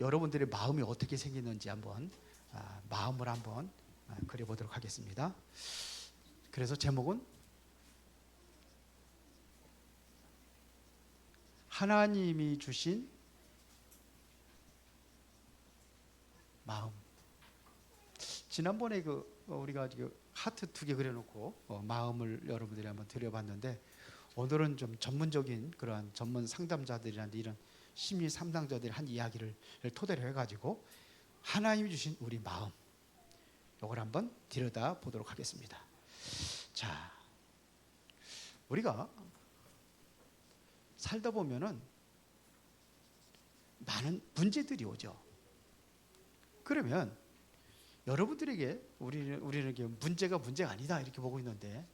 여러분들의 마음이 어떻게 생겼는지 한번 마음을 한번 그려보도록 하겠습니다. 그래서 제목은 하나님이 주신 마음. 지난번에 우리가 하트 2개 그려놓고 마음을 여러분들이 한번 드려봤는데, 오늘은 좀 전문적인 그러한 전문 상담자들이나 이런 심리 상담자들이 한 이야기를 토대로 해가지고 하나님이 주신 우리 마음, 이걸 한번 들여다 보도록 하겠습니다. 자, 우리가 살다 보면은 많은 문제들이 오죠. 그러면 여러분들에게 우리는 문제가 아니다 이렇게 보고 있는데,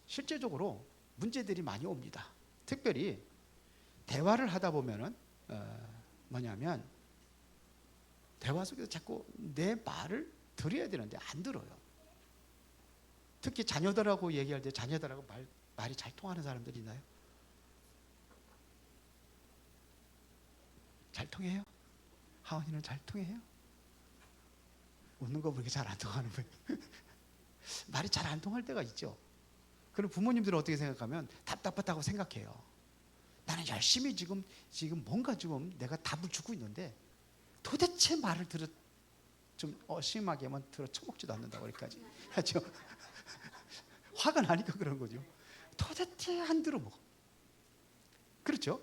실제적으로 문제들이 많이 옵니다. 특별히 대화를 하다 보면은 뭐냐면 대화 속에서 자꾸 내 말을 들어야 되는데 안 들어요. 특히 자녀들하고 얘기할 때 자녀들하고 말이 잘 통하는 사람들 있나요? 잘 통해요? 하원이는 잘 통해요? 웃는 거 보니까 잘 안 통하는 거예요. 말이 잘 안 통할 때가 있죠. 그럼 부모님들은 어떻게 생각하면 답답하다고 생각해요. 나는 열심히 지금 뭔가 지금 내가 답을 주고 있는데 도대체 말을 좀 심하게 하면 들어 쳐먹지도 않는다고 여기까지 하죠. 화가 나니까 그런 거죠. 도대체 안 들어먹어. 그렇죠?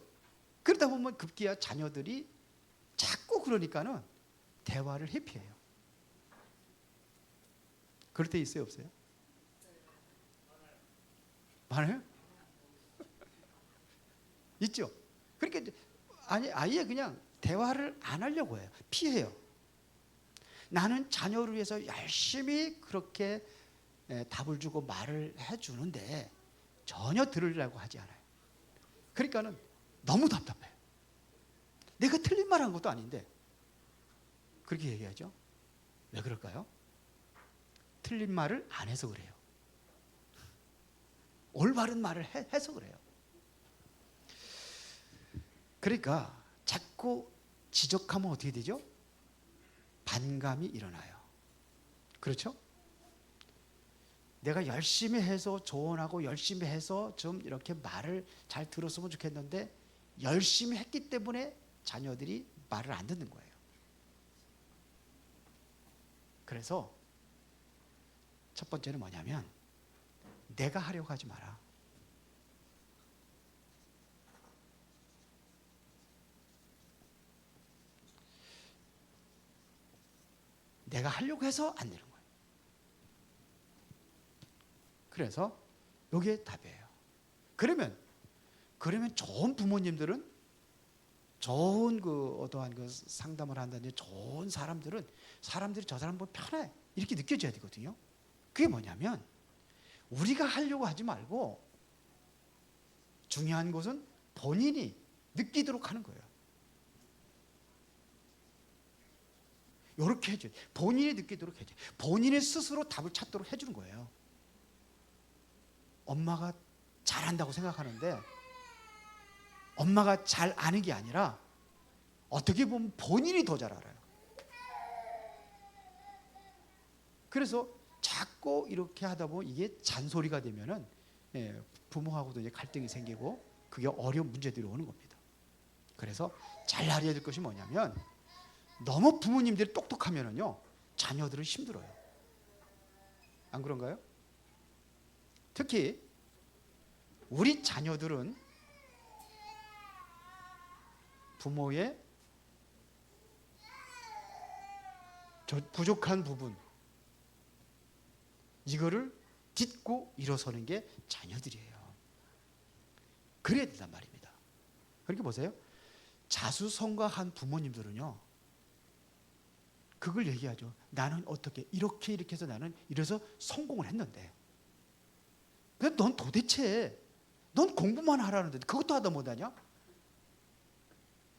그러다 보면 급기야 자녀들이 자꾸 그러니까는 대화를 회피해요. 그럴 때 있어요, 없어요? 많아요? 있죠. 그러니까 아예 그냥 대화를 안 하려고 해요. 피해요. 나는 자녀를 위해서 열심히 그렇게 답을 주고 말을 해주는데 전혀 들으려고 하지 않아요. 그러니까는 너무 답답해요. 내가 틀린 말 한 것도 아닌데 그렇게 얘기하죠. 왜 그럴까요? 틀린 말을 안 해서 그래요. 올바른 말을 해서 그래요. 그러니까 자꾸 지적하면 어떻게 되죠? 반감이 일어나요. 그렇죠? 내가 열심히 해서 조언하고 열심히 해서 좀 이렇게 말을 잘 들었으면 좋겠는데 열심히 했기 때문에 자녀들이 말을 안 듣는 거예요. 그래서 첫 번째는 뭐냐면 내가 하려고 하지 마라. 내가 하려고 해서 안 되는 거예요. 그래서 이게 답이에요. 그러면 좋은 부모님들은, 좋은 어떠한 상담을 한다든지 좋은 사람들이 저 사람 보면 편해 이렇게 느껴져야 되거든요. 그게 뭐냐면 우리가 하려고 하지 말고 중요한 것은 본인이 느끼도록 하는 거예요. 이렇게 해줘요. 본인이 느끼도록 해줘요. 본인이 스스로 답을 찾도록 해주는 거예요. 엄마가 잘한다고 생각하는데 엄마가 잘 아는 게 아니라 어떻게 보면 본인이 더 잘 알아요. 그래서 자꾸 이렇게 하다 보면 이게 잔소리가 되면은 부모하고도 이제 갈등이 생기고 그게 어려운 문제들이 오는 겁니다. 그래서 잘 알아야 될 것이 뭐냐면 너무 부모님들이 똑똑하면은요 자녀들은 힘들어요. 안 그런가요? 특히 우리 자녀들은 부모의 부족한 부분 이거를 딛고 일어서는 게 자녀들이에요. 그래야 된단 말입니다. 그러니까 보세요. 자수성가한 부모님들은요 그걸 얘기하죠. 나는 어떻게 이렇게 해서 나는 이래서 성공을 했는데 넌 도대체 넌 공부만 하라는데 그것도 하다 못하냐?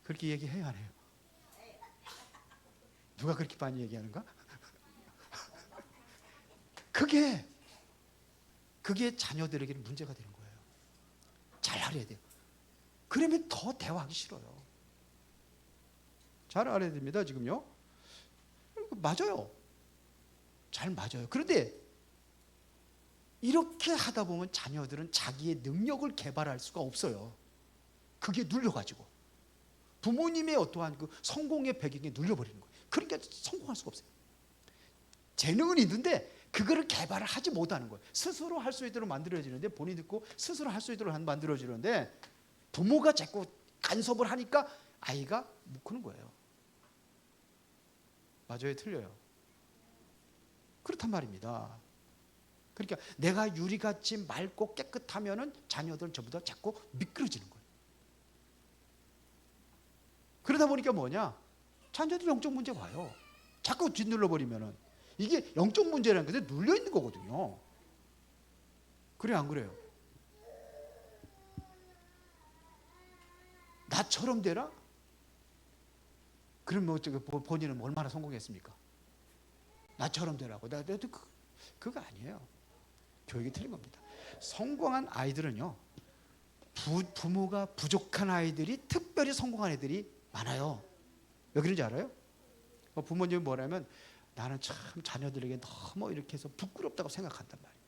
그렇게 얘기해야 안 해요? 누가 그렇게 많이 얘기하는가? 그게 자녀들에게는 문제가 되는 거예요. 잘 알아야 돼요. 그러면 더 대화하기 싫어요. 잘 알아야 됩니다. 지금요. 맞아요. 잘 맞아요. 그런데 이렇게 하다 보면 자녀들은 자기의 능력을 개발할 수가 없어요. 그게 눌려가지고 부모님의 어떠한 그 성공의 배경에 눌려버리는 거예요. 그러니까 성공할 수가 없어요. 재능은 있는데 그거를 개발을 하지 못하는 거예요. 스스로 할 수 있도록 만들어지는데, 본인 듣고 스스로 할 수 있도록 만들어지는데 부모가 자꾸 간섭을 하니까 아이가 못 크는 거예요. 맞아요, 틀려요? 그렇단 말입니다. 그러니까 내가 유리같이 맑고 깨끗하면은 자녀들은 전부 다 자꾸 미끄러지는 거예요. 그러다 보니까 뭐냐? 자녀들 영적 문제가 와요. 자꾸 짓눌러 버리면은 이게 영적 문제라는 것에 눌려 있는 거거든요. 그래 안 그래요? 나처럼 되라? 그럼 뭐 본인은 얼마나 성공했습니까? 나처럼 되라고. 나도 그거 아니에요. 교육이 틀린 겁니다. 성공한 아이들은요, 부모가 부족한 아이들이 특별히 성공한 애들이 많아요. 왜 그런지 알아요? 부모님이 뭐라면 나는 참 자녀들에게 너무 이렇게 해서 부끄럽다고 생각한단 말이에요.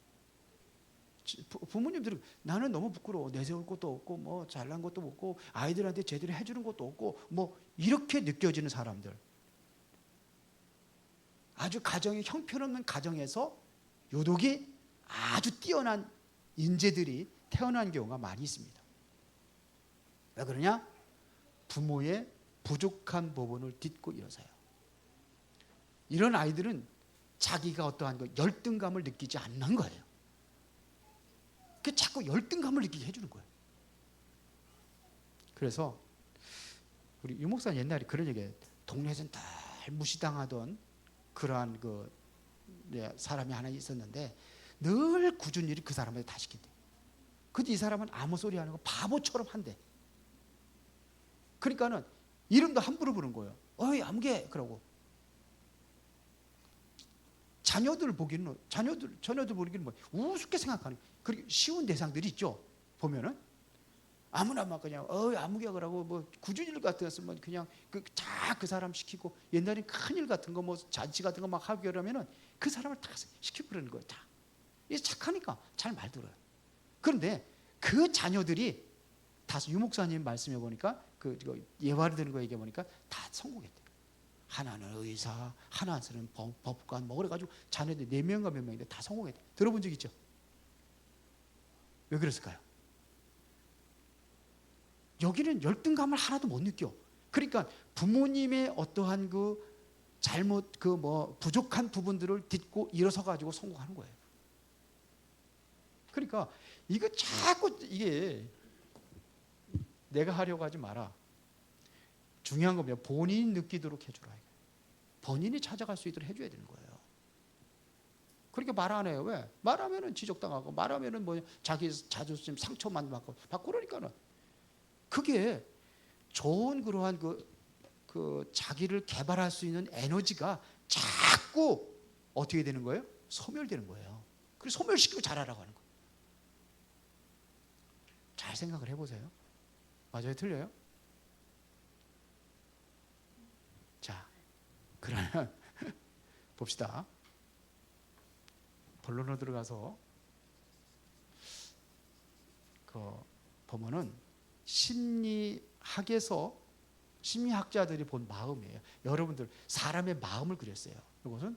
부모님들은 나는 너무 부끄러워. 내세울 것도 없고 뭐 잘난 것도 없고 아이들한테 제대로 해주는 것도 없고 뭐 이렇게 느껴지는 사람들. 아주 가정이 형편없는 가정에서 유독이 아주 뛰어난 인재들이 태어난 경우가 많이 있습니다. 왜 그러냐? 부모의 부족한 부분을 딛고 일어서요. 이런 아이들은 자기가 어떠한 그 열등감을 느끼지 않는 거예요. 그 자꾸 열등감을 느끼게 해주는 거예요. 그래서 우리 유 목사는 옛날에 그런 얘기해요. 동네에서는 늘 무시당하던 그러한 그 사람이 하나 있었는데 늘 굳은 일이 그 사람한테 다 시킨대. 근데 이 사람은 아무 소리 안 하고 바보처럼 한대. 그러니까는 이름도 함부로 부른 거예요. 어이 아무개 그러고. 자녀들 보기에는 뭐 우습게 생각하는, 그리고 쉬운 대상들이 있죠. 보면은 아무나 막 그냥 아무개 그러고 뭐 굳은 일 같은 거 쓰면 그냥 그 사람 시키고, 옛날에 큰일 같은 거 뭐 잔치 같은 거 막 하고 그러면은 그 사람을 다 시키고 그러는 거예요. 다. 이게 착하니까 잘 말 들어요. 그런데 그 자녀들이 다 유 목사님 말씀해 보니까 그 예화를 드는 거 얘기해 보니까 다 성공했대요. 하나는 의사, 하나는 법관, 뭐 그래가지고 자녀들 4명과 몇 명인데 다 성공했대요. 들어본 적 있죠? 왜 그랬을까요? 여기는 열등감을 하나도 못 느껴. 그러니까 부모님의 어떠한 그 잘못 부족한 부분들을 딛고 일어서 가지고 성공하는 거예요. 그러니까 이거 자꾸 이게 내가 하려고 하지 마라. 중요한 건 본인이 느끼도록 해주라. 본인이 찾아갈 수 있도록 해줘야 되는 거예요. 그렇게 말 안 해요. 왜? 말하면은 지적당하고, 말하면은 뭐 자기 자존심 상처만 받고 그러니까는 그게 좋은 그러한 그 자기를 개발할 수 있는 에너지가 자꾸 어떻게 되는 거예요? 소멸되는 거예요. 그래서 소멸시키고 잘하라고 하는 거예요. 잘 생각을 해보세요. 맞아요? 틀려요? 자, 그러면 봅시다. 본론으로 들어가서 보면은 심리학자들이 본 마음이에요. 여러분들 사람의 마음을 그렸어요. 이것은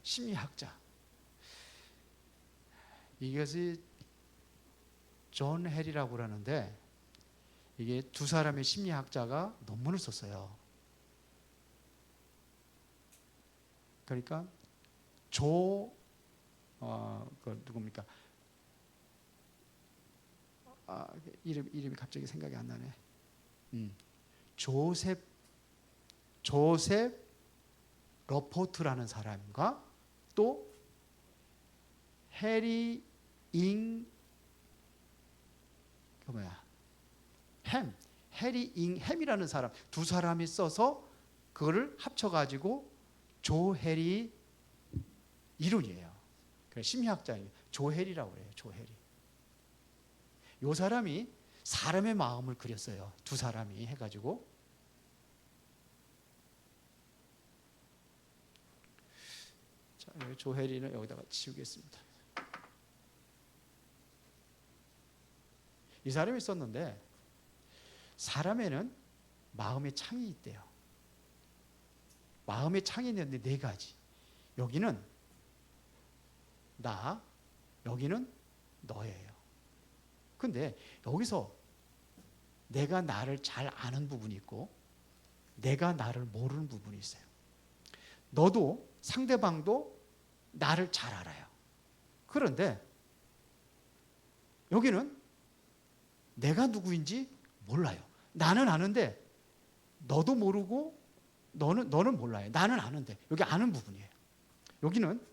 심리학자. 이것이 존 해리라고 그러는데, 이게 두 사람의 심리학자가 논문을 썼어요. 그러니까 누굽니까? 이름이 갑자기 생각이 안 나네. 조셉 러포트라는 사람과 또 해리 해리 잉햄이라는 사람, 두 사람이 써서 그거를 합쳐가지고 조 해리 이론이에요. 심리학자예요. 조 해리라고 그래요. 조 해리. 이 사람이 사람의 마음을 그렸어요. 두 사람이 해가지고. 자, 조혜리는 여기다가 치우겠습니다. 이 사람이 썼는데 사람에는 마음의 창이 있대요. 마음의 창이 있는데 네 가지. 여기는 나, 여기는 너예요. 근데 여기서 내가 나를 잘 아는 부분이 있고 내가 나를 모르는 부분이 있어요. 너도 상대방도 나를 잘 알아요. 그런데 여기는 내가 누구인지 몰라요. 나는 아는데 너도 모르고 너는 몰라요. 나는 아는데 여기 아는 부분이에요. 여기는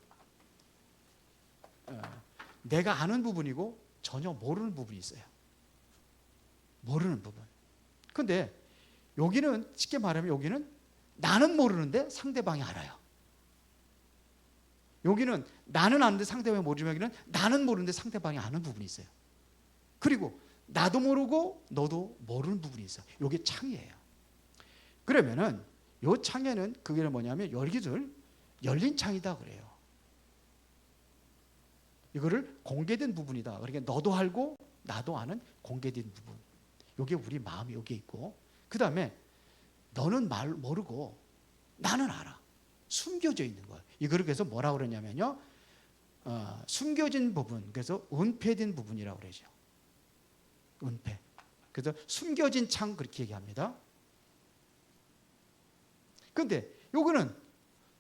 내가 아는 부분이고 전혀 모르는 부분이 있어요. 모르는 부분. 근데 여기는 쉽게 말하면 여기는 나는 모르는데 상대방이 알아요. 여기는 나는 아는데 상대방이 모르지만 여기는 나는 모르는데 상대방이 아는 부분이 있어요. 그리고 나도 모르고 너도 모르는 부분이 있어요. 이게 창이에요. 그러면은 이 창에는 그게 뭐냐면 여기를 열린 창이다 그래요. 이거를 공개된 부분이다. 그러니까 너도 알고 나도 아는 공개된 부분. 이게 우리 마음이 여기에 있고, 그 다음에 너는 모르고 나는 알아. 숨겨져 있는 거예요. 이거를 그래서 뭐라고 그러냐면요, 숨겨진 부분, 그래서 은폐된 부분이라고 그러죠. 은폐. 그래서 숨겨진 창 그렇게 얘기합니다. 근데 요거는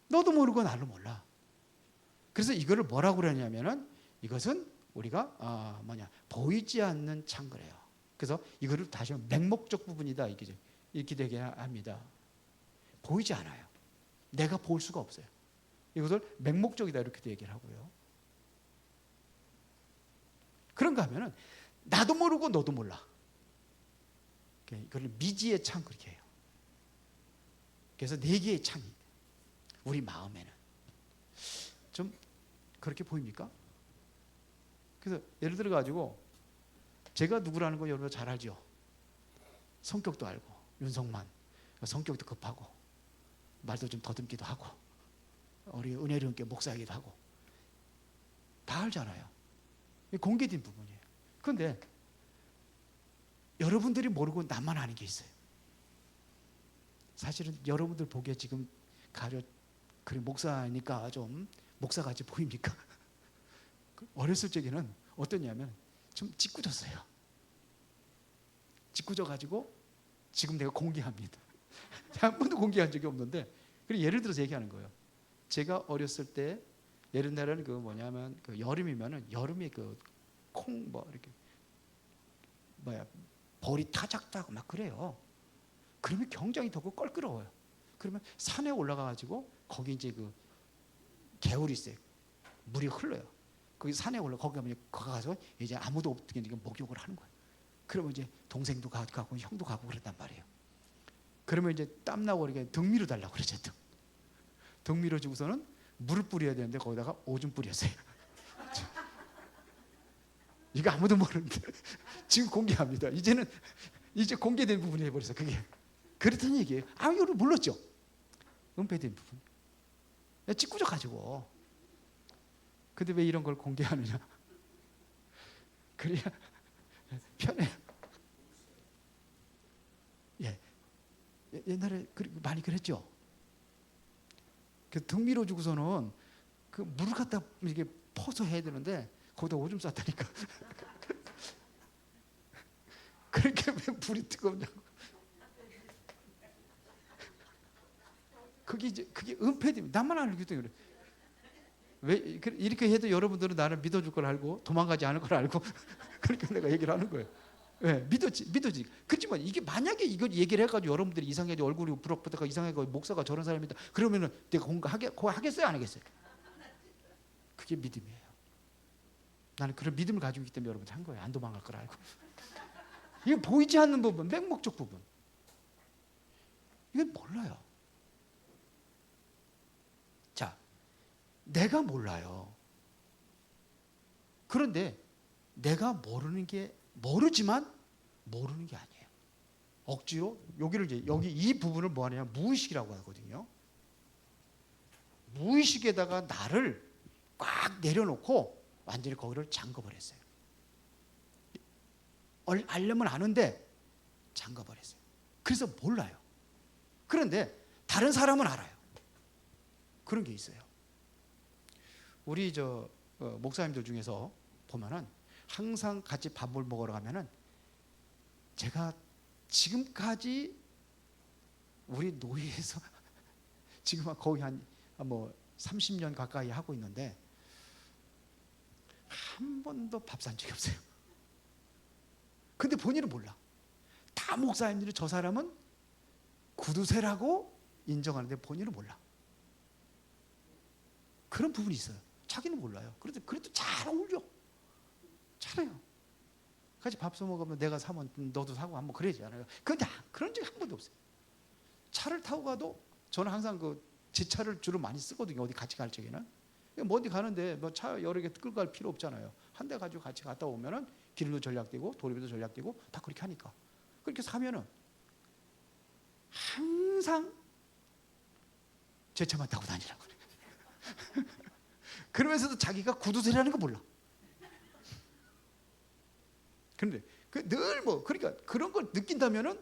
너도 모르고 나도 몰라. 그래서 이거를 뭐라고 그러냐면은 이것은 우리가 보이지 않는 창 그래요. 그래서 이거를 다시 맹목적 부분이다 이렇게 되게 합니다. 보이지 않아요. 내가 볼 수가 없어요. 이것을 맹목적이다 이렇게 얘기를 하고요. 그런가 하면은 나도 모르고 너도 몰라. 이걸 미지의 창 그렇게 해요. 그래서 네 개의 창이 우리 마음에는 좀 그렇게 보입니까? 그래서 예를 들어 가지고 제가 누구라는 거 여러분 잘 알죠. 성격도 알고 윤성만 성격도 급하고 말도 좀 더듬기도 하고 우리 은혜로운께 목사이기도 하고 다 알잖아요. 공개된 부분이에요. 그런데 여러분들이 모르고 나만 아는 게 있어요. 사실은 여러분들 보기에 지금 그래 목사니까 좀 목사같이 보입니까? 어렸을 적에는 어떠냐면 좀 짓궂었어요. 짓궂어가지고 지금 내가 공개합니다. 한 번도 공개한 적이 없는데, 그리고 예를 들어서 얘기하는 거예요. 제가 어렸을 때 옛날에는 그 여름이면은 여름에 이렇게 벌이 타작타고 막 그래요. 그러면 굉장히 덥고 껄끄러워요. 그러면 산에 올라가가지고 거기 이제 개울이 있어요. 물이 흘러요. 거기 산에 거기 가서 이제 아무도 없으니까 목욕을 하는 거예요. 그러면 이제 동생도 가고 형도 가고 그랬단 말이에요. 그러면 이제 땀나고 이렇게 등 밀어 달라고 그러죠. 등 밀어주고서는 물을 뿌려야 되는데 거기다가 오줌 뿌렸어요. 이거 아무도 모르는데 지금 공개합니다. 이제 공개된 부분이 해버려서 그게 그렇다는 얘기예요. 이거를 몰랐죠. 은폐된 부분. 짓궂어 가지고. 근데 왜 이런 걸 공개하느냐? 그래야 편해요. 예. 옛날에 많이 그랬죠. 등 밀어주고서는 물을 갖다 이렇게 퍼서 해야 되는데 거기다 오줌 쌌다니까. 그렇게 왜 불이 뜨겁냐고. 그게 은폐됩니다. 나만 알기 때문에 그래. 왜 이렇게 해도 여러분들은 나를 믿어줄 걸 알고 도망가지 않을 걸 알고 그러니까 내가 얘기를 하는 거예요. 왜? 믿어지. 그렇지만 이게 만약에 이걸 얘기를 해가지고 여러분들이 이상하게 얼굴이 부럭부럭하고 이상하게 목사가 저런 사람이다. 그러면은 내가 하겠어요, 안 하겠어요? 그게 믿음이에요. 나는 그런 믿음을 가지고 있기 때문에 여러분들 한 거예요. 안 도망갈 걸 알고. 이게 보이지 않는 부분, 맹목적 부분. 이건 몰라요. 자, 내가 몰라요. 그런데 내가 모르는 게 모르지만 모르는 게 아니에요. 억지로 여기를 이제 여기 이 부분을 뭐 하냐 무의식이라고 하거든요. 무의식에다가 나를 꽉 내려놓고 완전히 거기를 잠궈버렸어요. 알려면 아는데 잠궈버렸어요. 그래서 몰라요. 그런데 다른 사람은 알아요. 그런 게 있어요. 우리 목사님들 중에서 보면은 항상 같이 밥을 먹으러 가면은 제가 지금까지 우리 노예에서 지금 거의 한 30년 가까이 하고 있는데 한 번도 밥 산 적이 없어요. 근데 본인은 몰라. 다 목사님들이 저 사람은 구두쇠라고 인정하는데 본인은 몰라. 그런 부분이 있어요. 자기는 몰라요. 그래도 잘 어울려. 잘해요. 같이 밥 사 먹으면 내가 사면 너도 사고 한번 그러잖아요. 근데 그런 적이 한 번도 없어요. 차를 타고 가도 저는 항상 제 차를 주로 많이 쓰거든요. 어디 같이 갈 적에는. 어디 가는데 차 여러 개 끌고 갈 필요 없잖아요. 한 대 가지고 같이 갔다 오면은 기름도 절약되고 도리비도 절약되고 다 그렇게 하니까. 그렇게 사면은 항상 제 차만 타고 다니라고 그래. 그러면서도 자기가 구두쇠라는 거 몰라. 그런데 늘 그러니까 그런 걸 느낀다면은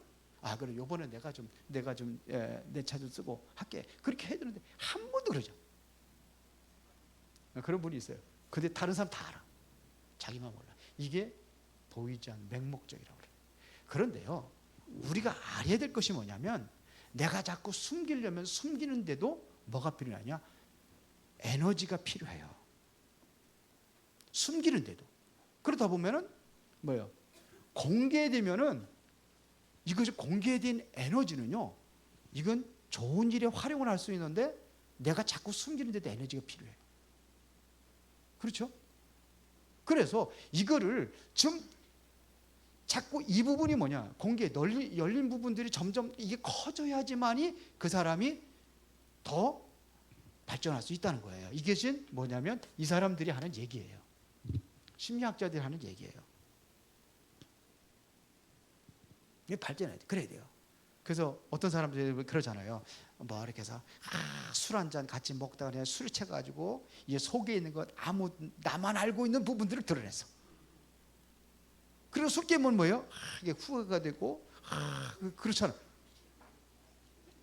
그래 요번에 내가 좀 내 차 좀 쓰고 할게. 그렇게 해야 되는데 한 번도 그러죠. 그런 분이 있어요. 근데 다른 사람 다 알아. 자기만 몰라. 이게 보이지 않는 맹목적이라고 그래요. 그런데요, 우리가 알아야 될 것이 뭐냐면 내가 자꾸 숨기려면 숨기는데도 뭐가 필요하냐? 에너지가 필요해요. 숨기는데도. 그러다 보면은 뭐예요? 공개되면은 이것이 공개된 에너지는요, 이건 좋은 일에 활용을 할 수 있는데 내가 자꾸 숨기는데도 에너지가 필요해요. 그렇죠? 그래서 이거를 좀 자꾸 이 부분이 뭐냐? 공개, 열린 부분들이 점점 이게 커져야지만이 그 사람이 더 발전할 수 있다는 거예요. 이것이 뭐냐면 이 사람들이 하는 얘기예요. 심리학자들이 하는 얘기예요. 이게 발전해야 돼. 그래야 돼요. 그래서 어떤 사람들이 그러잖아요. 이렇게 해서 술 한 잔 같이 먹다가 그냥 술이 채가지고 이 속에 있는 것 나만 알고 있는 부분들을 드러냈어. 그리고 술 깨면 뭐예요? 이게 후회가 되고 그렇잖아.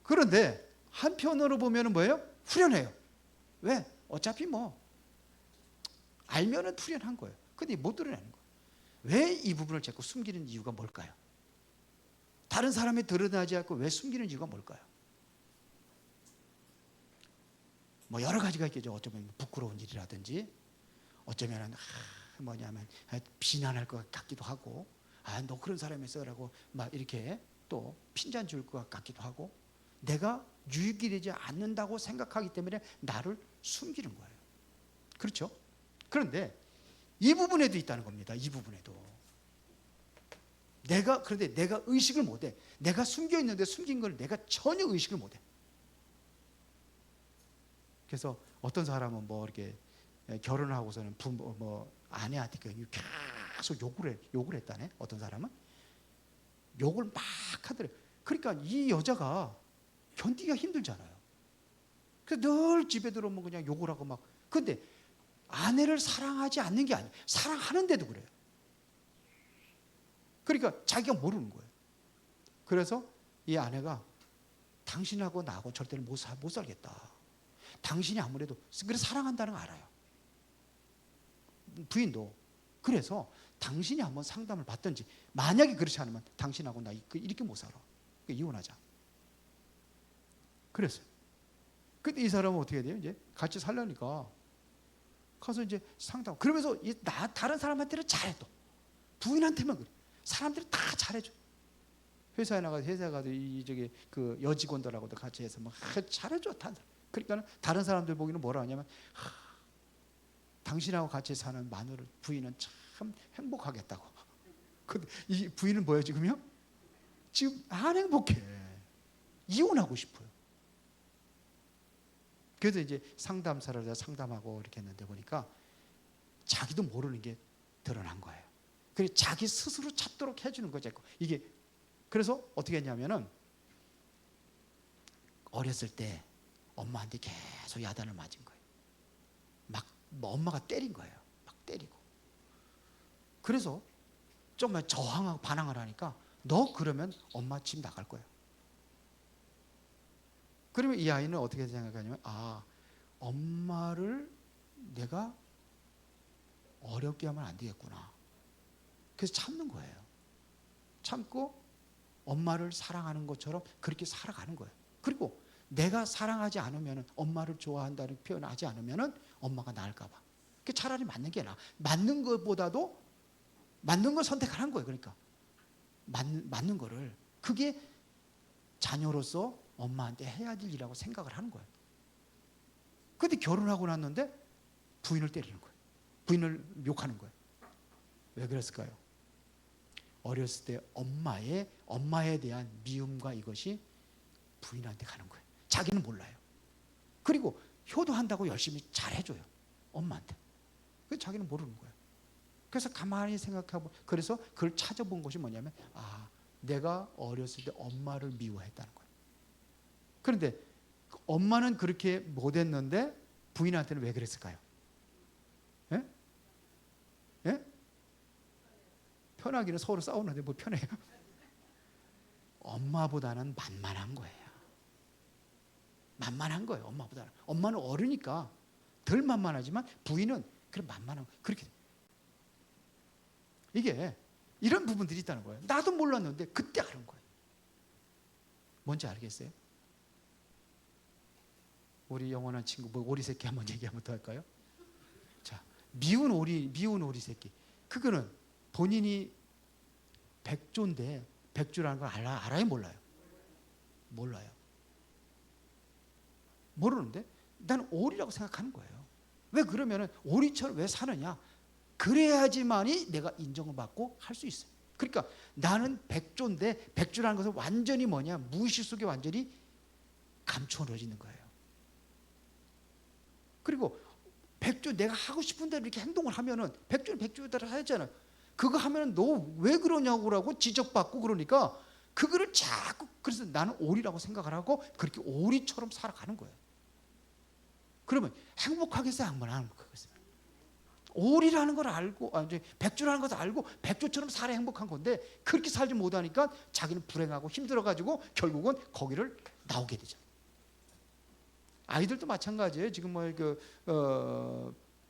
그런데 한편으로 보면은 뭐예요? 후련해요. 왜? 어차피 알면은 후련한 거예요. 근데 못 드러내는 거예요. 왜 이 부분을 자꾸 숨기는 이유가 뭘까요? 다른 사람이 드러나지 않고 왜 숨기는 이유가 뭘까요? 여러 가지가 있겠죠. 어쩌면 부끄러운 일이라든지, 어쩌면 비난할 것 같기도 하고, 너 그런 사람이었어라고 이렇게 또 핀잔 줄 것 같기도 하고, 내가 유익이 되지 않는다고 생각하기 때문에 나를 숨기는 거예요. 그렇죠? 그런데 이 부분에도 있다는 겁니다. 이 부분에도. 그런데 내가 의식을 못해. 내가 숨겨 있는데 숨긴 걸 내가 전혀 의식을 못해. 그래서 어떤 사람은 이렇게 결혼을 하고서는 아내한테 계속 욕을 했다네. 어떤 사람은 욕을 막 하더래. 그러니까 이 여자가 견디기가 힘들잖아요. 그래서 늘 집에 들어오면 그냥 욕을 하고 막. 근데 아내를 사랑하지 않는 게 아니에요. 사랑하는데도 그래요. 그러니까 자기가 모르는 거예요. 그래서 이 아내가 당신하고 나하고 절대로 못 살겠다. 당신이 아무래도 그래서 사랑한다는 걸 알아요. 부인도. 그래서 당신이 한번 상담을 받든지, 만약에 그렇지 않으면 당신하고 나 이렇게 못 살아. 이혼하자. 그랬어요. 근데 이 사람은 어떻게 돼요? 이제 같이 살려니까 가서 이제 상담. 그러면서 다른 사람한테는 잘해 또. 부인한테만 그래. 사람들이 다 잘해줘. 회사에 가서 그 여직원들하고도 같이 해서 잘해줘. 그러니까 다른 사람들 보기는 뭐라 하냐면 당신하고 같이 사는 마누라 부인은 참 행복하겠다고. 근데 이 부인은 뭐예요 지금요? 지금 안 행복해. 이혼하고 싶어요. 그래서 이제 상담사를 상담하고 이렇게 했는데 보니까 자기도 모르는 게 드러난 거예요. 그래서 자기 스스로 찾도록 해주는 거죠. 이게 그래서 어떻게 했냐면은 어렸을 때 엄마한테 계속 야단을 맞은 거예요. 막 엄마가 때린 거예요. 막 때리고. 그래서 정말 저항하고 반항을 하니까 너 그러면 엄마 집 나갈 거야. 그러면 이 아이는 어떻게 생각하냐면 엄마를 내가 어렵게 하면 안 되겠구나. 그래서 참는 거예요. 참고 엄마를 사랑하는 것처럼 그렇게 살아가는 거예요. 그리고 내가 사랑하지 않으면 엄마를 좋아한다는 표현을 하지 않으면 엄마가 나을까 봐. 차라리 맞는 게 나아. 맞는 것보다도 맞는 걸 선택하는 거예요. 그러니까 맞는 거를 그게 자녀로서 엄마한테 해야 될 일이라고 생각을 하는 거예요. 그런데 결혼하고 났는데 부인을 때리는 거예요. 부인을 욕하는 거예요. 왜 그랬을까요? 어렸을 때 엄마에 대한 미움과 이것이 부인한테 가는 거예요. 자기는 몰라요. 그리고 효도한다고 열심히 잘해줘요. 엄마한테. 그래서 자기는 모르는 거예요. 그래서 가만히 생각하고 그래서 그걸 찾아본 것이 뭐냐면 내가 어렸을 때 엄마를 미워했다는 거예요. 그런데 엄마는 그렇게 못했는데 부인한테는 왜 그랬을까요? 예? 예? 편하기는 서로 싸우는데 뭐 편해요? 엄마보다는 만만한 거예요. 만만한 거예요. 엄마보다는. 엄마는 어르니까 덜 만만하지만 부인은 그래 만만한 거예요. 그렇게 이게 이런 부분들이 있다는 거예요. 나도 몰랐는데 그때 아는 거예요. 뭔지 알겠어요? 우리 영원한 친구 오리 새끼 한번 얘기 한번 더 할까요? 자, 미운 오리 새끼. 그거는 본인이 백조인데 백조라는 걸 알아요, 몰라요? 몰라요. 모르는데 나는 오리라고 생각하는 거예요. 왜 그러면은 오리처럼 왜 사느냐? 그래야지만이 내가 인정을 받고 할 수 있어요. 그러니까 나는 백조인데 백조라는 것은 완전히 뭐냐? 무의식 속에 완전히 감춰놓어지는 거예요. 그리고 백조 내가 하고 싶은 대로 이렇게 행동을 하면은 백조는 백조대로 하잖아요. 그거 하면은 너 왜 그러냐고 지적받고 그러니까 그거를 자꾸 그래서 나는 오리라고 생각을 하고 그렇게 오리처럼 살아가는 거예요. 그러면 행복하겠어요? 안 행복하겠어요? 오리라는 걸 알고 이제 백조라는 것을 알고 백조처럼 살아 행복한 건데 그렇게 살지 못하니까 자기는 불행하고 힘들어가지고 결국은 거기를 나오게 되죠. 아이들도 마찬가지예요. 지금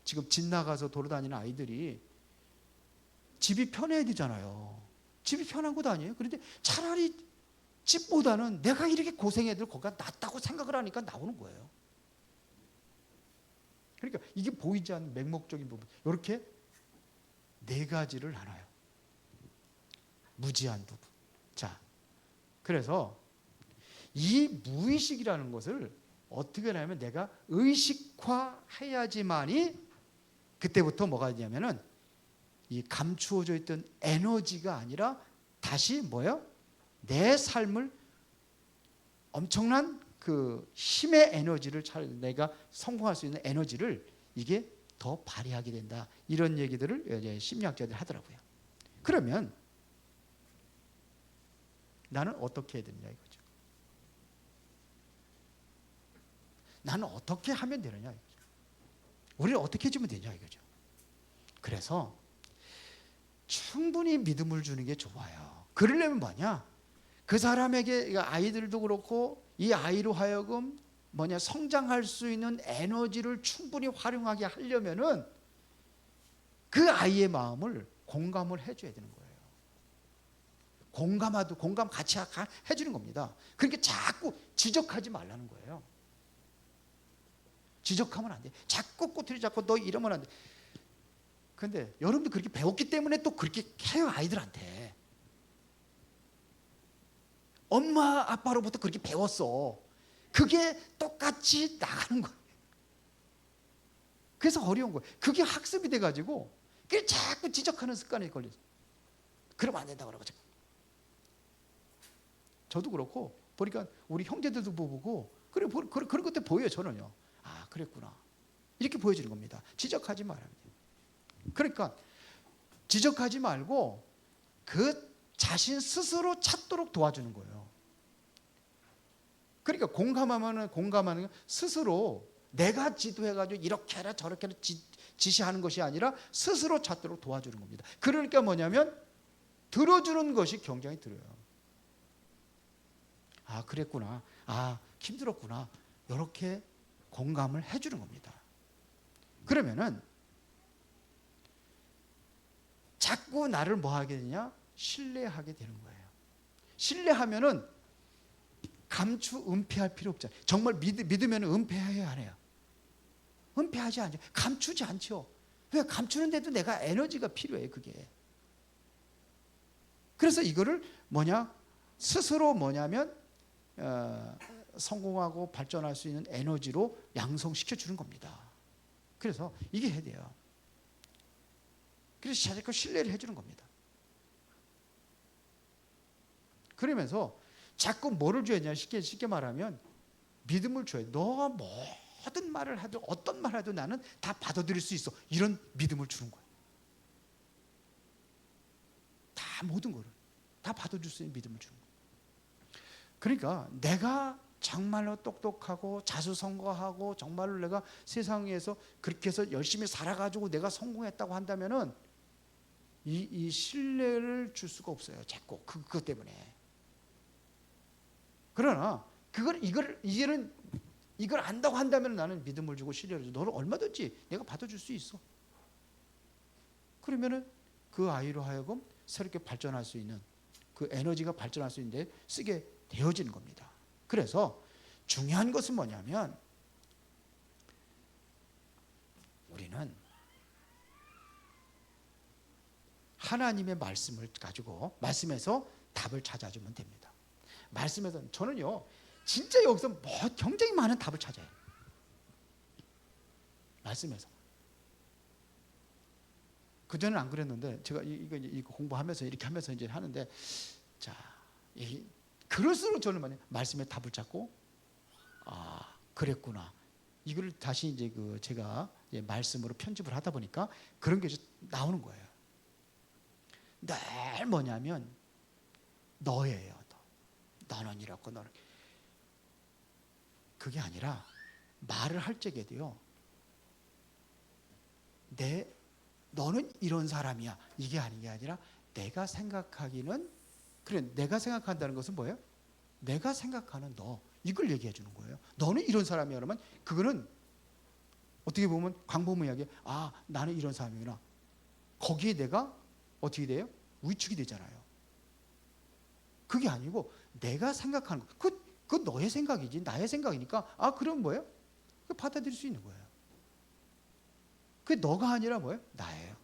지금 집 나가서 돌아다니는 아이들이 집이 편해야 되잖아요. 집이 편한 곳 아니에요? 그런데 차라리 집보다는 내가 이렇게 고생해야 될 거가 낫다고 생각을 하니까 나오는 거예요. 그러니까 이게 보이지 않는 맹목적인 부분. 이렇게 네 가지를 나눠요. 무지한 부분. 자, 그래서 이 무의식이라는 것을 어떻게 하냐면 내가 의식화해야지만이 그때부터 뭐가 되냐면은 이 감추어져 있던 에너지가 아니라 다시 뭐예요? 내 삶을 엄청난 그 힘의 에너지를 내가 성공할 수 있는 에너지를 이게 더 발휘하게 된다. 이런 얘기들을 심리학자들이 하더라고요. 그러면 나는 어떻게 해야 되느냐 이거죠. 나는 어떻게 하면 되느냐 이거죠. 우리를 어떻게 해주면 되냐 이거죠. 그래서 충분히 믿음을 주는 게 좋아요. 그러려면 뭐냐? 그 사람에게 아이들도 그렇고 이 아이로 하여금 성장할 수 있는 에너지를 충분히 활용하게 하려면은 그 아이의 마음을 공감을 해줘야 되는 거예요. 공감 같이 해주는 겁니다. 그러니까 자꾸 지적하지 말라는 거예요. 지적하면 안 돼. 자꾸 꼬투리 잡고 너 이러면 안 돼. 근데 여러분도 그렇게 배웠기 때문에 또 그렇게 해요, 아이들한테. 엄마 아빠로부터 그렇게 배웠어. 그게 똑같이 나가는 거예요. 그래서 어려운 거예요. 그게 학습이 돼가지고 그게 자꾸 지적하는 습관이 걸려서 그러면 안 된다고 그러고. 저도 그렇고 보니까 우리 형제들도 보고 그래 그런 것들 보여요. 저는요. 아 그랬구나. 이렇게 보여주는 겁니다. 지적하지 말아야 돼요. 그러니까 지적하지 말고 그 자신 스스로 찾도록 도와주는 거예요. 그러니까 공감하는 스스로 내가 지도해가지고 이렇게 해라 저렇게 해라 지시하는 것이 아니라 스스로 찾도록 도와주는 겁니다. 그러니까 뭐냐면 들어주는 것이 굉장히 들어요. 아, 그랬구나. 아, 힘들었구나. 이렇게 공감을 해주는 겁니다. 그러면은 자꾸 나를 뭐 하게 되냐? 신뢰하게 되는 거예요. 신뢰하면은 은폐할 필요 없잖아요. 정말 믿으면 은폐해야 안 해요. 은폐하지 않죠. 감추지 않죠. 왜? 감추는데도 내가 에너지가 필요해, 그게. 그래서 이거를 스스로 성공하고 발전할 수 있는 에너지로 양성시켜 주는 겁니다. 그래서 이게 해야 돼요. 그래서 자꾸 신뢰를 해주는 겁니다. 그러면서 자꾸 뭐를 줘야 되냐? 쉽게 말하면 믿음을 줘야 돼. 너가 모든 말을 해도 어떤 말을 해도 나는 다 받아들일 수 있어. 이런 믿음을 주는 거예요. 다 모든 거를 다 받아줄 수 있는 믿음을 주는 거예요. 그러니까 내가 정말로 똑똑하고 자수성가하고 정말로 내가 세상에서 그렇게 해서 열심히 살아가지고 내가 성공했다고 한다면은 이 신뢰를 줄 수가 없어요. 자꾸 그것 때문에. 그러나 이걸 안다고 한다면 나는 믿음을 주고 신뢰를 줘. 너를 얼마든지 내가 받아줄 수 있어. 그러면은 그 아이로 하여금 새롭게 발전할 수 있는 그 에너지가 발전할 수 있는데 쓰게 되어지는 겁니다. 그래서 중요한 것은 뭐냐면 우리는 하나님의 말씀을 가지고 말씀에서 답을 찾아주면 됩니다. 말씀에서 저는요 진짜 여기서 굉장히 많은 답을 찾아요. 말씀에서. 그전에는 안 그랬는데 제가 이거 공부하면서 이렇게 하면서 이제 하는데 자, 그럴수록 저는 말씀의 답을 찾고 아, 그랬구나. 이걸 다시 이제 제가 말씀으로 편집을 하다 보니까 그런 게 나오는 거예요. 늘 뭐냐면 너예요. 너는 이렇고 너는 그게 아니라 말을 할 적에도요. 너는 이런 사람이야. 이게 아닌 게 아니라 내가 생각하기는 그래. 내가 생각한다는 것은 뭐예요? 내가 생각하는 너 이걸 얘기해 주는 거예요. 너는 이런 사람이야 그러면 그거는 어떻게 보면 광범위하게 아 나는 이런 사람이구나. 거기에 내가 어떻게 돼요? 위축이 되잖아요. 그게 아니고 내가 생각하는 거. 그 너의 생각이지 나의 생각이니까 아 그럼 뭐예요? 그 받아들일 수 있는 거예요. 그게 너가 아니라 뭐예요? 나예요.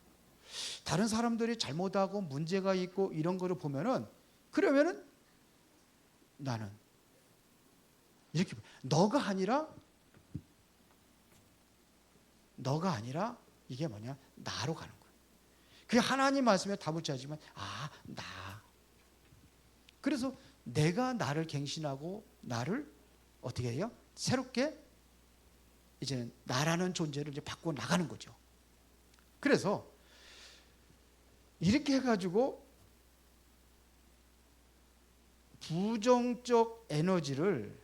다른 사람들이 잘못하고 문제가 있고 이런 거를 보면은 그러면은 나는 이렇게 너가 아니라 이게 뭐냐? 나로 가는 거예요. 그게 하나님 말씀에 답을 찾지만 아, 나. 그래서 내가 나를 갱신하고 나를 어떻게 해요? 새롭게 이제는 나라는 존재를 이제 바꿔 나가는 거죠. 그래서 이렇게 해가지고 부정적 에너지를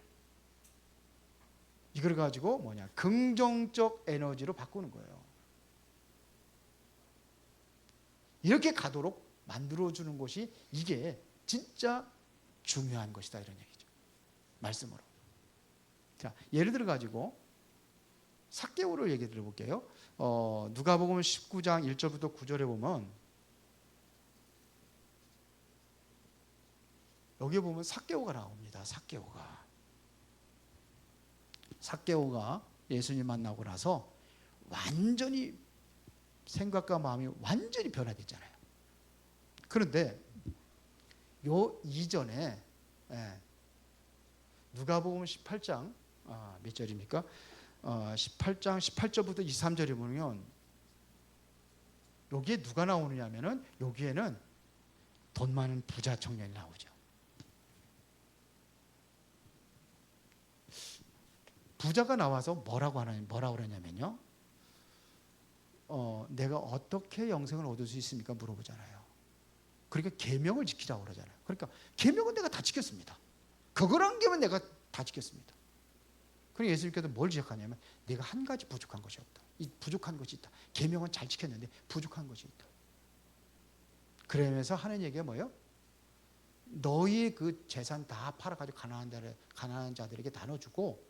이걸 가지고 긍정적 에너지로 바꾸는 거예요. 이렇게 가도록 만들어주는 것이 이게 진짜 중요한 것이다 이런 얘기죠. 말씀으로. 자, 예를 들어 가지고 삭개오를 얘기 들어볼게요. 누가복음 19장 1절부터 9절에 보면 여기에 보면 삭개오가 나옵니다. 삭개오가 예수님 만나고 나서 완전히 생각과 마음이 완전히 변화됐잖아요. 그런데 요 이전에 누가복음 18장 몇 절입니까? 18장 18절부터 23절에 보면 여기에 누가 나오느냐면은 여기에는 돈 많은 부자 청년이 나오죠. 부자가 나와서 뭐라고 그러냐면요. 내가 어떻게 영생을 얻을 수 있습니까? 물어보잖아요. 그러니까 계명을 지키라고 그러잖아요. 그러니까 계명은 내가 다 지켰습니다. 그걸 안 깨면 내가 다 지켰습니다. 그러니까 예수님께서 뭘 지적하냐면 내가 한 가지 부족한 것이 없다. 이 부족한 것이 있다. 계명은 잘 지켰는데 부족한 것이 있다. 그러면서 하는 얘기가 뭐예요? 너희 그 재산 다 팔아가지고 가난한 자들에게 나눠주고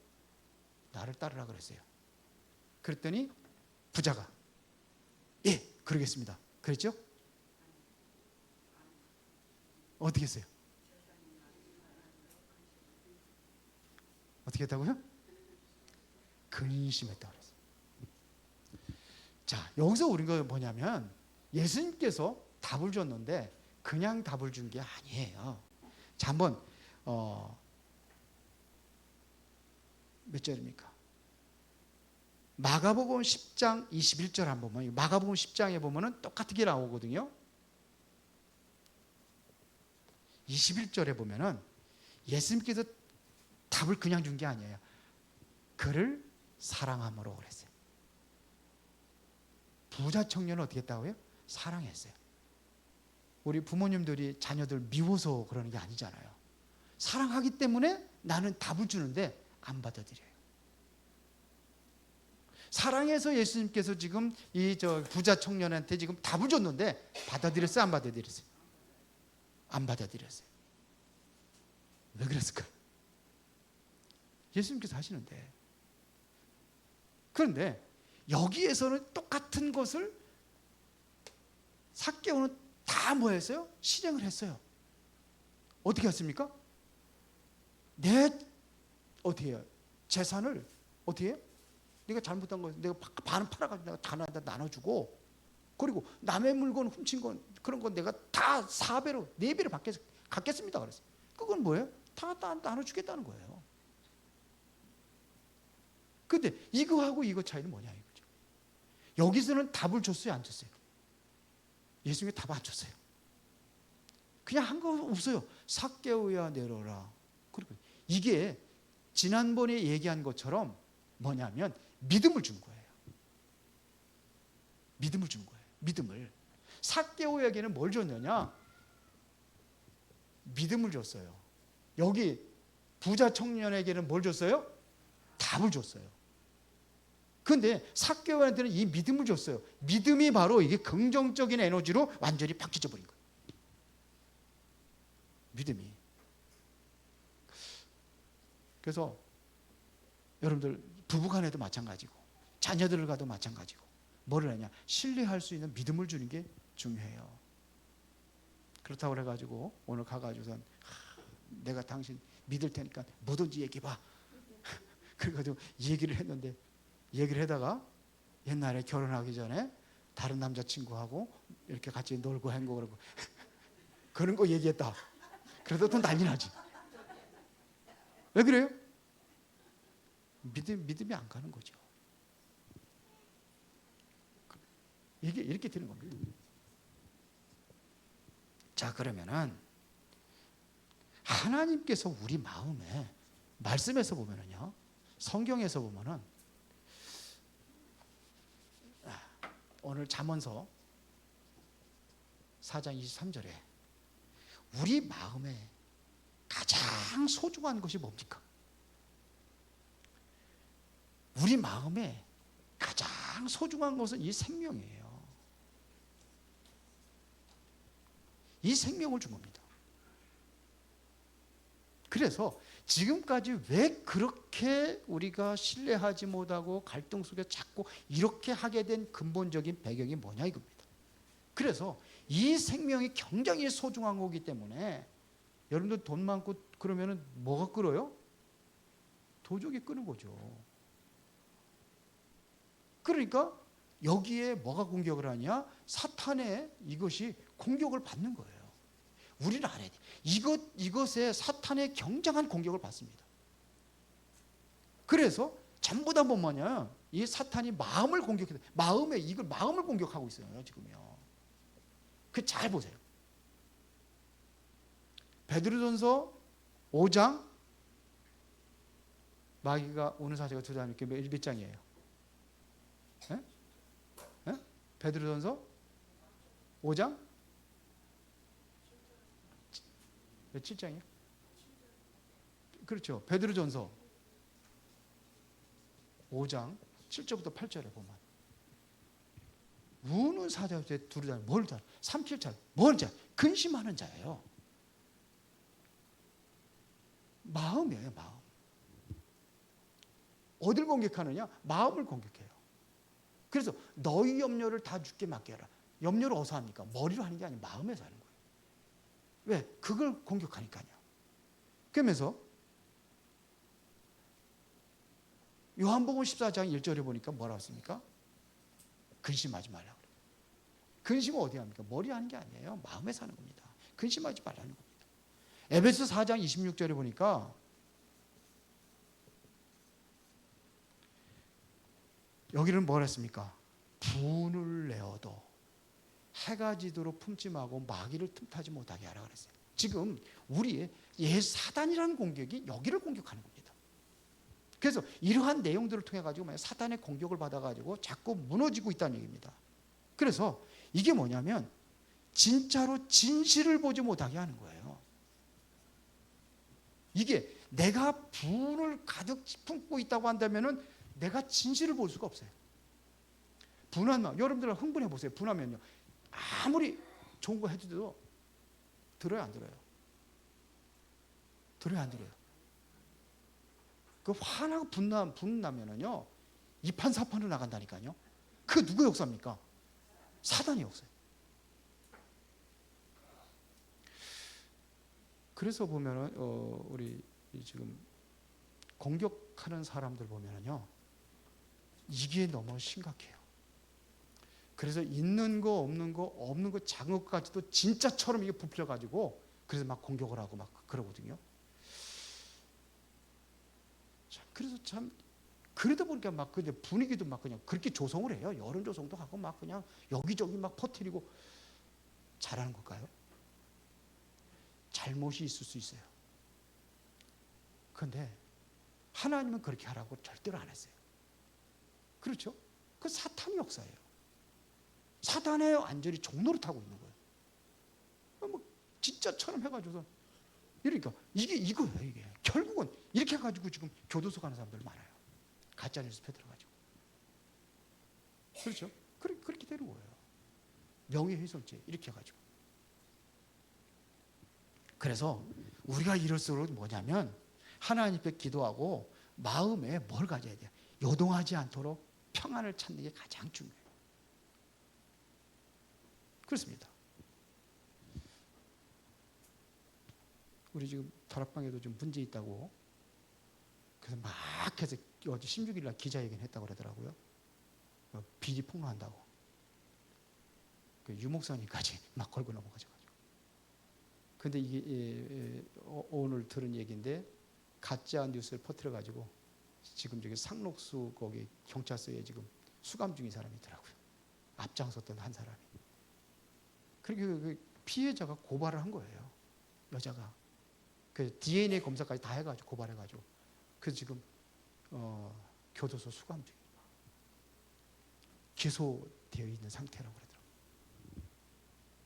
나를 따르라 그랬어요. 그랬더니 부자가 예, 그러겠습니다. 그랬죠? 어떻게 했어요? 어떻게 했다고요? 근심했다고 그랬어요. 자, 여기서 우리가 뭐냐면 예수님께서 답을 줬는데 그냥 답을 준 게 아니에요. 자, 한번 몇 절입니까? 마가복음 10장 21절 한번 보면 마가복음 10장에 보면은 똑같은 게 나오거든요. 21절에 보면은 예수님께서 답을 그냥 준 게 아니에요. 그를 사랑함으로 그랬어요. 부자 청년은 어떻게 했다고요? 사랑했어요. 우리 부모님들이 자녀들 미워서 그러는 게 아니잖아요. 사랑하기 때문에 나는 답을 주는데 안 받아들여요. 사랑해서 예수님께서 지금 이 부자 청년한테 지금 답을 줬는데 받아들였어요? 안 받아들였어요? 안 받아들였어요. 왜 그랬을까요? 예수님께서 하시는데. 그런데 여기에서는 똑같은 것을 삭개오는 다 뭐 했어요? 실행을 했어요. 어떻게 했습니까? 어떻게 해요? 재산을 어떻게 해요? 내가 잘못한 거 내가 반은 팔아가지고 내가 다 나눠주고, 그리고 남의 물건 훔친 건 그런 건 내가 다 4배로 4배로 갚겠습니다. 그랬어요. 그건 뭐예요? 다 나눠주겠다는 거예요. 근데 이거하고 이거 차이는 뭐냐 이거죠. 여기서는 답을 줬어요, 안 줬어요? 예수님이 답 안 줬어요. 그냥 한 거 없어요. 삭개오야 내려라. 그리고 이게 지난번에 얘기한 것처럼 뭐냐면 믿음을 준 거예요. 믿음을 준 거예요. 믿음을. 삭개오에게는 뭘 줬느냐? 믿음을 줬어요. 여기 부자 청년에게는 뭘 줬어요? 답을 줬어요. 그런데 삭개오한테는 이 믿음을 줬어요. 믿음이 바로 이게 긍정적인 에너지로 완전히 바뀌어 버린 거예요. 믿음이. 그래서 여러분들 부부간에도 마찬가지고 자녀들과도 마찬가지고 뭐를 하냐? 신뢰할 수 있는 믿음을 주는 게 중요해요. 그렇다고 그래가지고 오늘 가가지고선 내가 당신 믿을 테니까 뭐든지 얘기해봐. 그래가지고 얘기를 했는데, 얘기를 하다가 옛날에 결혼하기 전에 다른 남자친구하고 이렇게 같이 놀고 행복하고 그런 거 얘기했다. 그래도 또 난리 나지. 왜 그래요? 믿음이 안 가는 거죠. 이게 이렇게 되는 겁니다. 자, 그러면은 하나님께서 우리 마음에 말씀에서 보면은요, 성경에서 보면은 오늘 잠언서 4장 23절에 우리 마음에 가장 소중한 것이 뭡니까? 우리 마음에 가장 소중한 것은 이 생명이에요. 이 생명을 준 겁니다. 그래서 지금까지 왜 그렇게 우리가 신뢰하지 못하고 갈등 속에 자꾸 이렇게 하게 된 근본적인 배경이 뭐냐 이겁니다. 그래서 이 생명이 굉장히 소중한 거기 때문에 여러분들 돈 많고 그러면은 뭐가 끌어요? 도적이 끄는 거죠. 그러니까 여기에 뭐가 공격을 하냐? 사탄의 이것이 공격을 받는 거예요. 우리는 알아야 돼. 이것에 사탄의 굉장한 공격을 받습니다. 그래서 전부 다 뭐냐? 이 사탄이 마음을 공격해. 마음을 공격하고 있어요, 지금요. 그 잘 보세요. 베드로전서 5장 마귀가 오는 사제가 두드러니까 몇 장이에요? 베드로전서 5장? 몇 7장이요? 그렇죠. 베드로전서 5장 7절부터 8절에 보면 우는 사자의 두루 자, 뭘 자, 삼킬 자, 뭘 자, 근심하는 자예요. 마음이에요, 마음. 어딜 공격하느냐? 마음을 공격해요. 그래서 너희 염려를 다 주께 맡겨라. 염려를 어디서 합니까? 머리로 하는 게 아니라 마음에서 하는 거예요. 왜? 그걸 공격하니까요. 그러면서 요한복음 14장 1절에 보니까 뭐라고 했습니까? 근심하지 말라고 그래요. 근심은 어디 합니까? 머리 하는 게 아니에요. 마음에서 하는 겁니다. 근심하지 말라는 겁니다. 에베소 4장 26절에 보니까 여기는 뭐라 했습니까? 분을 내어도 해가 지도록 품지 말고 마귀를 틈타지 못하게 하라 그랬어요. 지금 우리의 사단이라는 공격이 여기를 공격하는 겁니다. 그래서 이러한 내용들을 통해 가지고 사단의 공격을 받아 가지고 자꾸 무너지고 있다는 얘기입니다. 그래서 이게 뭐냐면 진짜로 진실을 보지 못하게 하는 거예요. 이게 내가 분을 가득 품고 있다고 한다면은 내가 진실을 볼 수가 없어요. 분하면 여러분들 흥분해 보세요. 분하면요 아무리 좋은 거 해줘도 들어요, 안 들어요? 들어요, 안 들어요? 그 화나고 분나면은요 이판사판으로 나간다니까요. 그 누구 역사입니까? 사단의 역사예요. 그래서 보면은 우리 지금 공격하는 사람들 보면은요 이게 너무 심각해요. 그래서 있는 거 없는 거 작은 것까지도 진짜처럼 이게 부풀려 가지고 그래서 막 공격을 하고 막 그러거든요. 그래서 참 그러다 보니까 막 그냥 분위기도 막 그냥 그렇게 조성을 해요. 여론 조성도 하고 막 그냥 여기저기 막 퍼뜨리고 잘하는 걸까요? 잘못이 있을 수 있어요. 그런데 하나님은 그렇게 하라고 절대로 안 했어요. 그렇죠? 그 사탄의 역사예요. 사단의 완전히 종노릇하고 있는 거예요. 뭐 진짜처럼 해가지고서 이러니까 이게 이거예요. 이게 결국은 이렇게 해가지고 지금 교도소 가는 사람들 많아요. 가짜 뉴스 패들어가지고 그렇죠? 그렇게 되는 거예요. 명예훼손죄 이렇게 해가지고. 그래서 우리가 이럴수록 뭐냐면 하나님 앞에 기도하고 마음에 뭘 가져야 돼요? 요동하지 않도록 평안을 찾는 게 가장 중요해요. 그렇습니다. 우리 지금 다락방에도 좀 문제 있다고 그래서 막 해서 어제 16일 날 기자회견 했다고 그러더라고요. 비리 폭로한다고. 그 유목사님까지 막 걸고 넘어가셔가지고. 근데 이게 오늘 들은 얘기인데 가짜 뉴스를 퍼뜨려가지고 지금 저기 상록수 거기 경찰서에 지금 수감 중인 사람이 있더라고요. 앞장섰던 한 사람이. 그렇게 그 피해자가 고발을 한 거예요. 여자가. 그 DNA 검사까지 다 해가지고 고발해가지고. 그래서 지금 교도소 수감 중이에요. 기소되어 있는 상태라고 그러더라고요.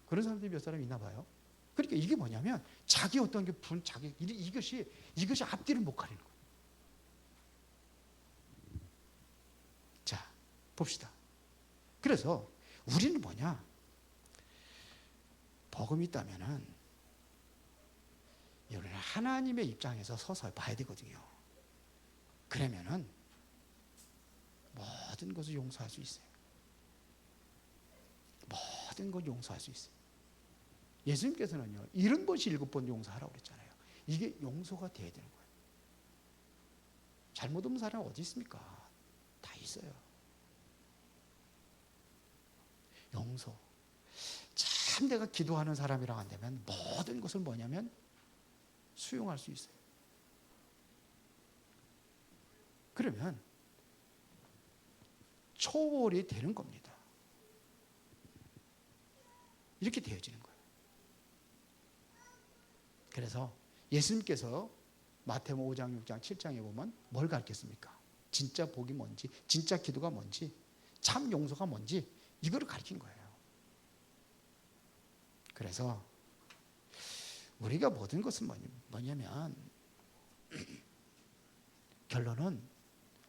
그런 사람들이 몇 사람 있나 봐요. 그러니까 이게 뭐냐면 자기 어떤 게 자기 이것이 앞뒤를 못 가리는 거예요. 자, 봅시다. 그래서 우리는 뭐냐? 복음이 있다면은 우리는 하나님의 입장에서 서서 봐야 되거든요. 그러면은 모든 것을 용서할 수 있어요. 모든 걸 용서할 수 있어요. 예수님께서는요 70번씩 7번 용서하라고 그랬잖아요. 이게 용서가 돼야 되는 거예요. 잘못 없는 사람은 어디 있습니까? 다 있어요. 용서. 참 내가 기도하는 사람이랑 안 되면 모든 것을 뭐냐면 수용할 수 있어요. 그러면 초월이 되는 겁니다. 이렇게 되어지는 거예요. 그래서 예수님께서 마태복음 5장, 6장, 7장에 보면 뭘 가르쳤습니까? 진짜 복이 뭔지, 진짜 기도가 뭔지, 참 용서가 뭔지 이거를 가르친 거예요. 그래서 우리가 모든 것은 뭐냐면 결론은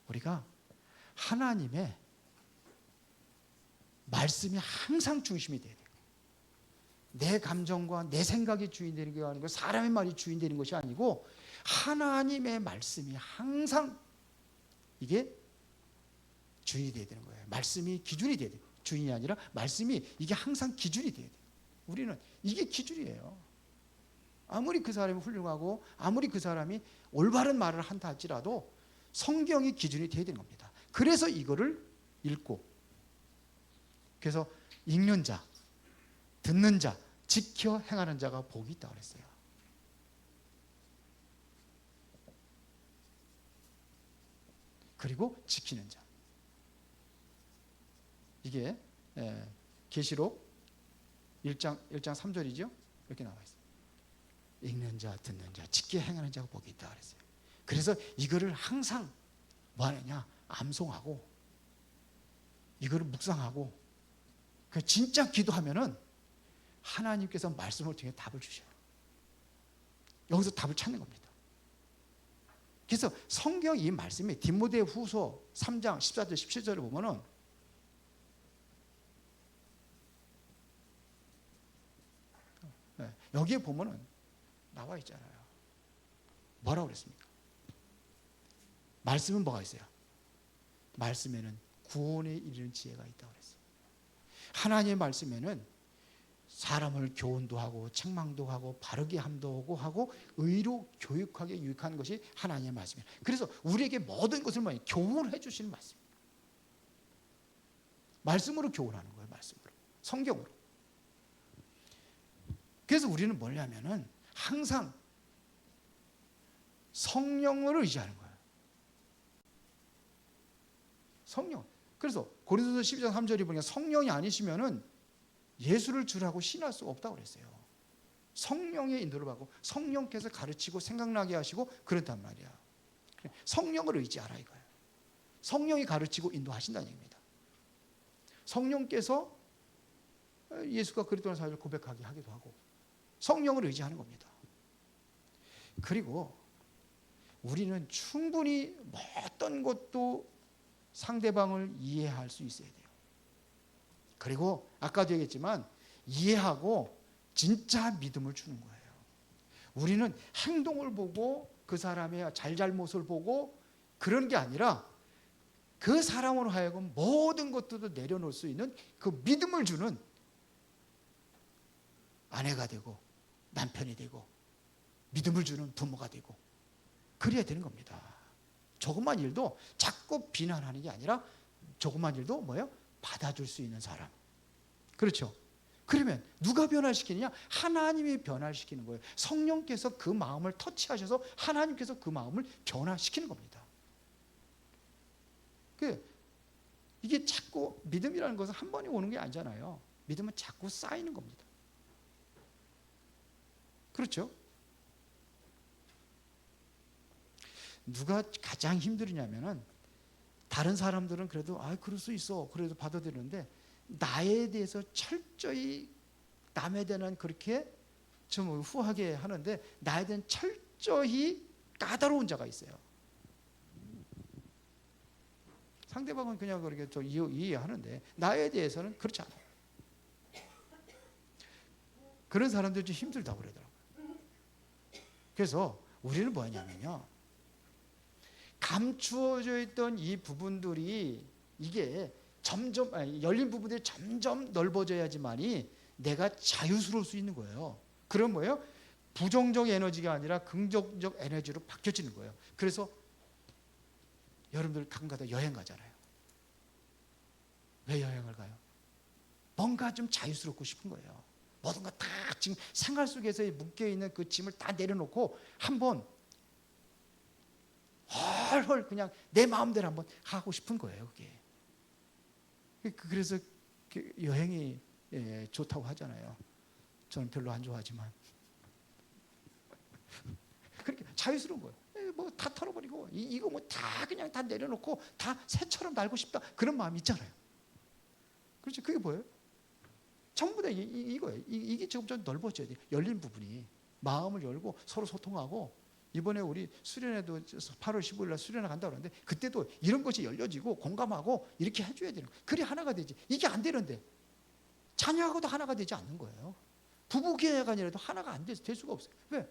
우리가 하나님의 말씀이 항상 중심이 돼야 돼요. 내 감정과 내 생각이 주인 되는 게 아니고 사람의 말이 주인 되는 것이 아니고 하나님의 말씀이 항상 이게 주인이 돼야 되는 거예요. 말씀이 기준이 돼야 돼요. 주인이 아니라 말씀이 이게 항상 기준이 돼야 돼요. 우리는 이게 기준이에요. 아무리 그 사람이 훌륭하고 아무리 그 사람이 올바른 말을 한다 할지라도 성경이 기준이 돼야 되는 겁니다. 그래서 이거를 읽고, 그래서 읽는 자, 듣는 자, 지켜 행하는 자가 복이 있다고 그랬어요. 그리고 지키는 자. 이게 계시록 1장 3절이죠. 이렇게 나와 있어요. 읽는 자, 듣는 자, 지켜 행하는 자가 복이 있다 그랬어요. 그래서 이거를 항상 뭐 하느냐? 암송하고 이거를 묵상하고 진짜 기도하면은 하나님께서 말씀을 통해 답을 주셔요. 여기서 답을 찾는 겁니다. 그래서 성경 이 말씀이 디모데후서 3장 14절 17절을 보면은 여기에 보면은 나와 있잖아요. 뭐라고 그랬습니까? 말씀은 뭐가 있어요? 말씀에는 구원에 이르는 지혜가 있다고 그랬어요. 하나님의 말씀에는 사람을 교훈도 하고 책망도 하고 바르게 함도 하고 의로 교육하게 유익하는 것이 하나님의 말씀이에요. 그래서 우리에게 모든 것을 교훈해 주시는 말씀입니다. 말씀으로 교훈하는 거예요. 말씀으로. 성경으로. 그래서 우리는 뭐냐면은 항상 성령을 의지하는 거예요. 성령. 그래서 고린도서 12장 3절이 보니까 성령이 아니시면은 예수를 주라고 신할 수가 없다고 그랬어요. 성령의 인도를 받고 성령께서 가르치고 생각나게 하시고 그렇단 말이야. 성령을 의지하라 이거예요. 성령이 가르치고 인도하신다는 얘기입니다. 성령께서 예수가 그리스도라는 사실을 고백하게 하기도 하고 성령을 의지하는 겁니다. 그리고 우리는 충분히 어떤 것도 상대방을 이해할 수 있어야 돼요. 그리고 아까도 얘기했지만 이해하고 진짜 믿음을 주는 거예요. 우리는 행동을 보고 그 사람의 잘잘못을 보고 그런 게 아니라 그 사람으로 하여금 모든 것들도 내려놓을 수 있는 그 믿음을 주는 아내가 되고 남편이 되고 믿음을 주는 부모가 되고 그래야 되는 겁니다. 조그만 일도 자꾸 비난하는 게 아니라 조그만 일도 뭐예요? 받아줄 수 있는 사람. 그렇죠? 그러면 누가 변화시키느냐? 하나님이 변화시키는 거예요. 성령께서 그 마음을 터치하셔서 하나님께서 그 마음을 변화시키는 겁니다. 이게 자꾸 믿음이라는 것은 한 번에 오는 게 아니잖아요. 믿음은 자꾸 쌓이는 겁니다. 그렇죠? 누가 가장 힘들냐면은 다른 사람들은 그래도 그럴 수 있어. 그래도 받아들이는데 나에 대해서 철저히 남에 대한 그렇게 좀 후하게 하는데 나에 대한 철저히 까다로운 자가 있어요. 상대방은 그냥 그렇게 좀 이해하는데 나에 대해서는 그렇지 않아요. 그런 사람들이 좀 힘들다고 그러더라고요. 그래서 우리는 뭐냐면요. 감추어져 있던 이 부분들이 이게 점점 열린 부분들이 점점 넓어져야지만이 내가 자유스러울 수 있는 거예요. 그럼 뭐예요? 부정적 에너지가 아니라 긍정적 에너지로 바뀌어지는 거예요. 그래서 여러분들 가끔가다 여행 가잖아요. 왜 여행을 가요? 뭔가 좀 자유스럽고 싶은 거예요. 모든 거 다 지금 생활 속에서 묶여있는 그 짐을 다 내려놓고 한번 헐헐 그냥 내 마음대로 한번 하고 싶은 거예요. 그게. 그래서 여행이 좋다고 하잖아요. 저는 별로 안 좋아하지만 그렇게 자유스러운 거예요. 뭐 다 털어버리고 이거 뭐 다 그냥 다 내려놓고 다 새처럼 날고 싶다 그런 마음이 있잖아요. 그렇지? 그게 뭐예요? 전부 다 이거예요. 이게 지금 좀 넓어져야 돼요. 열린 부분이. 마음을 열고 서로 소통하고, 이번에 우리 수련회도 8월 15일 날 수련회 간다고 그러는데, 그때도 이런 것이 열려지고 공감하고 이렇게 해줘야 되는 거예요. 그래 하나가 되지. 이게 안 되는데 자녀하고도 하나가 되지 않는 거예요. 부부간이라도 하나가 안 될 수가 없어요. 왜?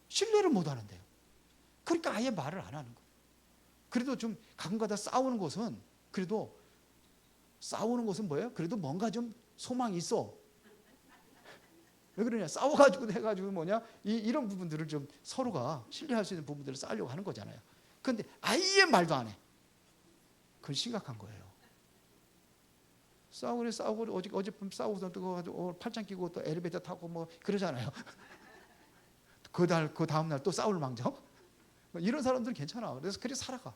신뢰를 못 하는데요. 그러니까 아예 말을 안 하는 거예요. 그래도 좀 가끔가다 싸우는 것은, 그래도 싸우는 것은 뭐예요? 그래도 뭔가 좀 소망이 있어. 왜 그러냐? 싸워가지고 해가지고 뭐냐? 이런 부분들을 좀 서로가 신뢰할 수 있는 부분들을 쌓으려고 하는 거잖아요. 그런데 아예 말도 안 해. 그건 심각한 거예요. 싸우고 어젯밤 싸우고서 또 팔짱 끼고 또 엘리베이터 타고 뭐 그러잖아요. 그 다음 날 또 싸울 망정. 이런 사람들은 괜찮아. 그래서 그래 살아가.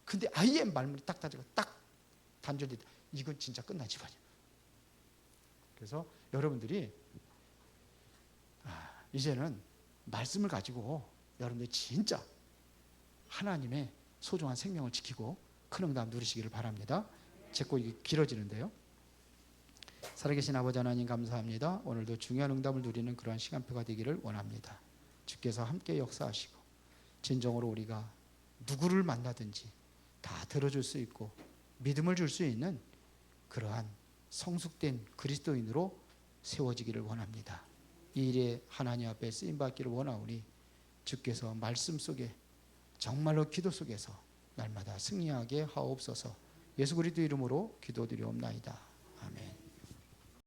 근데 아예 말문이 딱 닫히고 딱 단절돼. 이건 진짜 끝난 집안이야. 그래서 여러분들이 이제는 말씀을 가지고 여러분들이 진짜 하나님의 소중한 생명을 지키고 큰 응답 누리시기를 바랍니다. 제 거 이게 길어지는데요. 살아계신 아버지 하나님 감사합니다. 오늘도 중요한 응답을 누리는 그러한 시간표가 되기를 원합니다. 주께서 함께 역사하시고 진정으로 우리가 누구를 만나든지 다 들어줄 수 있고 믿음을 줄 수 있는 그러한 성숙된 그리스도인으로 세워지기를 원합니다. 이 일에 하나님 앞에 쓰임받기를 원하오니 주께서 말씀 속에 정말로 기도 속에서 날마다 승리하게 하옵소서. 예수 그리스도 이름으로 기도드리옵나이다. 아멘.